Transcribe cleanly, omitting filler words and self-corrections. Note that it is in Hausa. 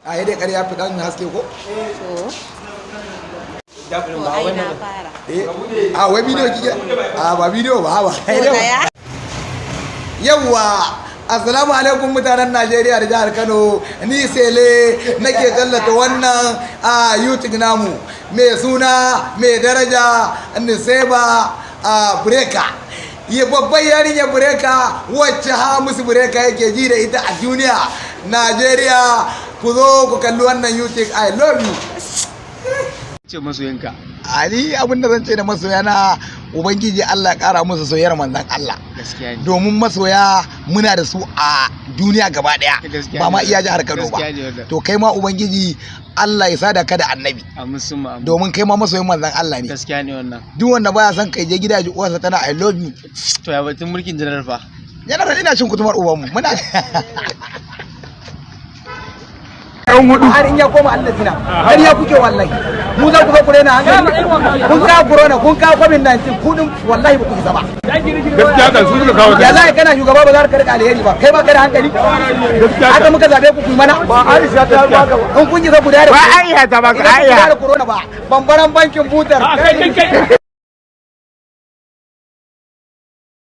A yi dai ƙarya fi ɗan haske ko? A wai bidiyo kike? A ba bidiyo ba ba. Yawwa, assalamu alaikum mutanen Najeriya da jihar Kano. Ni Sele nake tallata wannan a YouTube namu mai suna mai daraja Niseba Breka. Ya babban yarinya Breka wacce Hamisu Breka yake ji da ita a duniya Najeriya. Ku zo ku kalli wannan YouTube. I love you. Ce masoyinka. Ali abinda zan ce da masoyana Ubangiji Allah ƙara musu soyayyar manzon Allah. Gaskiya ne. Domin masoya muna da su a duniya gaba daya ba ma iya jihar Kano ba. To kai ma Ubangiji Allah ya sada ka da annabi. Domin kai ma masoyin manzon Allah ne. Gaskiya ne wannan. Duk wanda baya son kai je gidaje uwarsa tana I love you. To ya batun mulkin janar fa. Janar ina cin kutumar ubanmu muna har in ya koma Allah tina har ya kuke wallahi mu za ku zo ku rena hankali kun ka corona kun ka covid-19 kudin wallahi ba ku isa ba gaskiya kan su suka kawo ya za kana shugaba ba za ka rika alheri ba kai ba kai da hankali haka muka zabe ku mana ba Aisha ta baka kun kun yi za ku da ba Aisha ta baka Aisha corona ba bambaran bankin butar